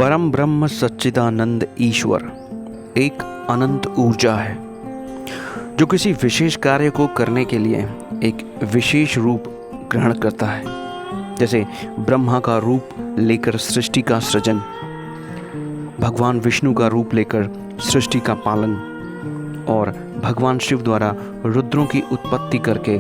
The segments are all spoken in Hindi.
परम ब्रह्म सच्चिदानंद ईश्वर एक अनंत ऊर्जा है जो किसी विशेष कार्य को करने के लिए एक विशेष रूप ग्रहण करता है। जैसे ब्रह्मा का रूप लेकर सृष्टि का सृजन, भगवान विष्णु का रूप लेकर सृष्टि का पालन और भगवान शिव द्वारा रुद्रों की उत्पत्ति करके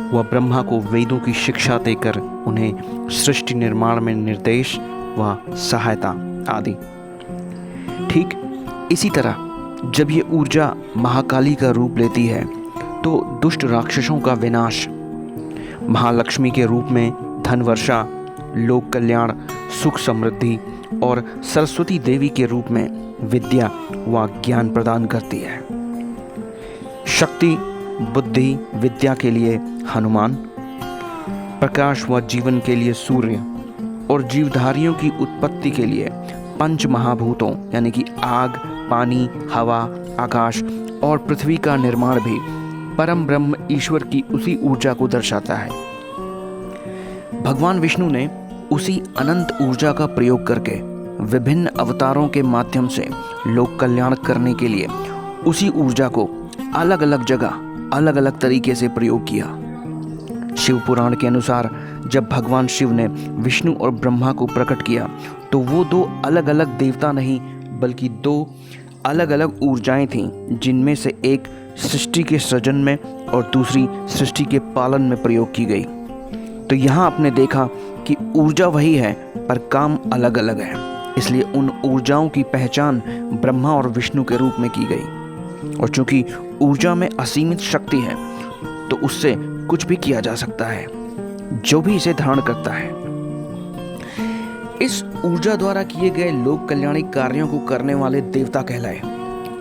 वह ब्रह्मा को वेदों की शिक्षा देकर उन्हें सृष्टि निर्माण में निर्देश व सहायता आदि। ठीक इसी तरह जब ये ऊर्जा महाकाली का रूप लेती है तो दुष्ट राक्षसों का विनाश, महालक्ष्मी के रूप में धन वर्षा, लोक कल्याण, सुख समृद्धि और सरस्वती देवी के रूप में विद्या व ज्ञान प्रदान करती है। शक्ति, बुद्धि, विद्या के लिए हनुमान, प्रकाश व जीवन के लिए सूर्य और जीवधारियों की उत्पत्ति के लिए पंच महाभूतों यानी कि आग, पानी, हवा, आकाश और पृथ्वी का निर्माण भी परम ब्रह्म ईश्वर की उसी ऊर्जा को दर्शाता है। भगवान विष्णु ने उसी अनंत ऊर्जा का प्रयोग करके विभिन्न अवतारों के माध्यम से लोक कल्याण करने के लिए उसी ऊर्जा को अलग अलग जगह अलग अलग तरीके से प्रयोग किया। शिव पुराण के अनुसार जब भगवान शिव ने विष्णु और ब्रह्मा को प्रकट किया तो वो दो अलग अलग देवता नहीं बल्कि दो अलग अलग ऊर्जाएं थीं, जिनमें से एक सृष्टि के सृजन में और दूसरी सृष्टि के पालन में प्रयोग की गई। तो यहाँ आपने देखा कि ऊर्जा वही है पर काम अलग अलग है, इसलिए उन ऊर्जाओं की पहचान ब्रह्मा और विष्णु के रूप में की गई। और चूंकि ऊर्जा में असीमित शक्ति है तो उससे कुछ भी किया जा सकता है जो भी इसे धारण करता है। इस ऊर्जा द्वारा किए गए लोक कल्याणी कार्यों को करने वाले देवता कहलाए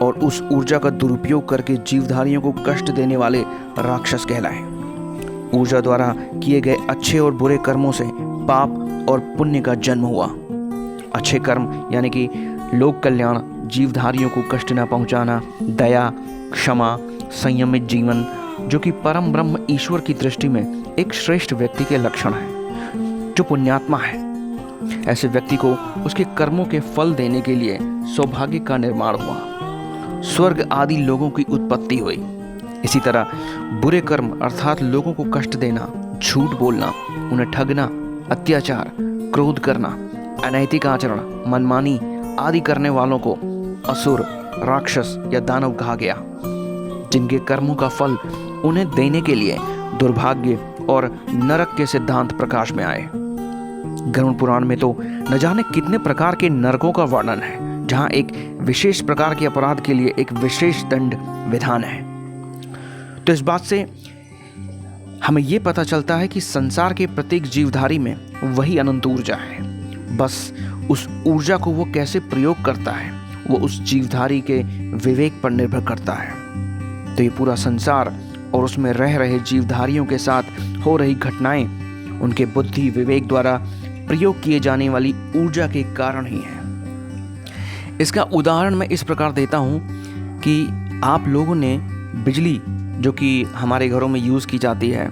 और उस ऊर्जा का दुरुपयोग करके जीवधारियों को कष्ट देने वाले राक्षस कहलाए। ऊर्जा द्वारा किए गए अच्छे और बुरे कर्मों से पाप और पुण्य का जन्म हुआ। अच्छे कर्म यानी कि लोक कल्याण, जीवधारियों को कष्ट न पहुंचाना, दया, क्षमा, संयमित जीवन, जो कि परम ब्रह्म ईश्वर की दृष्टि में एक श्रेष्ठ व्यक्ति के लक्षण है। जो पुण्यात्मा है, ऐसे व्यक्ति को उसके कर्मों के फल देने के लिए सौभाग्य का निर्माण हुआ, स्वर्ग आदि लोगों की उत्पत्ति हुई। इसी तरह बुरे कर्म अर्थात लोगों को कष्ट देना, झूठ बोलना, उन्हें ठगना, अत्याचार, क्रोध करना, अनैतिक आचरण, मनमानी आदि करने वालों को असुर, राक्षस या दानव कहा गया, जिनके कर्मों का फल उन्हें देने के लिए दुर्भाग्य और नरक के सिद्धांत प्रकाश में आए। गरुड़ पुराण में तो न जाने कितने प्रकार के नरकों का वर्णन है, जहां एक विशेष प्रकार के अपराध के लिए एक विशेष दंड विधान है। तो इस बात से हमें यह पता चलता है कि संसार के प्रत्येक जीवधारी में वही अनंत ऊर्जा है। बस उस ऊर्जा को वो कैसे प्रयोग करता है वो उस जीवधारी के विवेक पर निर्भर करता है। तो ये पूरा संसार और उसमें रह रहे जीवधारियों के साथ हो रही घटनाएं उनके बुद्धि विवेक द्वारा प्रयोग किए जाने वाली ऊर्जा के कारण ही है। इसका उदाहरण मैं इस प्रकार देता हूं कि आप लोगों ने बिजली जो कि हमारे घरों में यूज़ की जाती है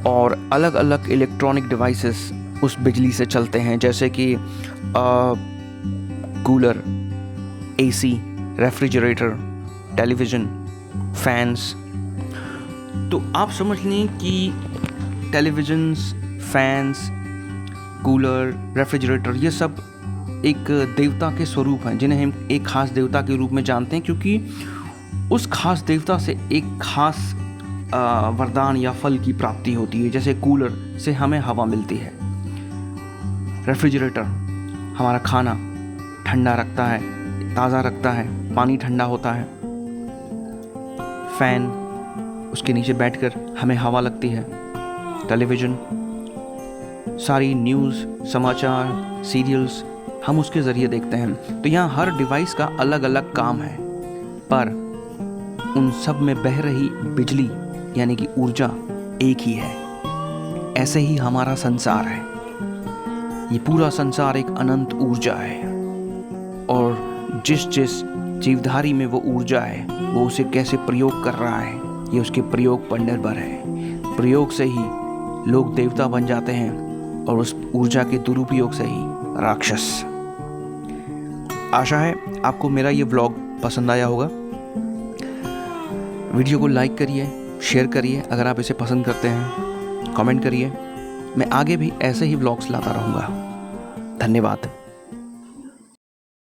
और अलग अलग इलेक्ट्रॉनिक डिवाइसेस उस बिजली से चलते हैं, जैसे कि cooler, AC, refrigerator, television, fans. तो आप समझ लें कि टेलीविजन्स, फैंस, कूलर, रेफ्रिजरेटर ये सब एक देवता के स्वरूप हैं, जिन्हें हम एक खास देवता के रूप में जानते हैं, क्योंकि उस खास देवता से एक खास वरदान या फल की प्राप्ति होती है। जैसे कूलर से हमें हवा मिलती है, रेफ्रिजरेटर हमारा खाना ठंडा रखता है, ताज़ा रखता है, पानी ठंडा होता है, फैन उसके नीचे बैठकर हमें हवा लगती है, टेलीविज़न सारी न्यूज़, समाचार, सीरियल्स हम उसके ज़रिए देखते हैं। तो यहाँ हर डिवाइस का अलग अलग काम है, पर उन सब में बह रही बिजली यानी कि ऊर्जा एक ही है। ऐसे ही हमारा संसार है, ये पूरा संसार एक अनंत ऊर्जा है और जिस जिस जीवधारी में वो ऊर्जा है वो उसे कैसे प्रयोग कर रहा है ये उसके प्रयोग पर निर्भर है। प्रयोग से ही लोग देवता बन जाते हैं और उस ऊर्जा के दुरुपयोग से ही राक्षस। आशा है आपको मेरा ये व्लॉग पसंद आया होगा। वीडियो को लाइक करिए, शेयर करिए अगर आप इसे पसंद करते हैं, कमेंट करिए। मैं आगे भी ऐसे ही व्लॉग्स लाता रहूँगा। धन्यवाद।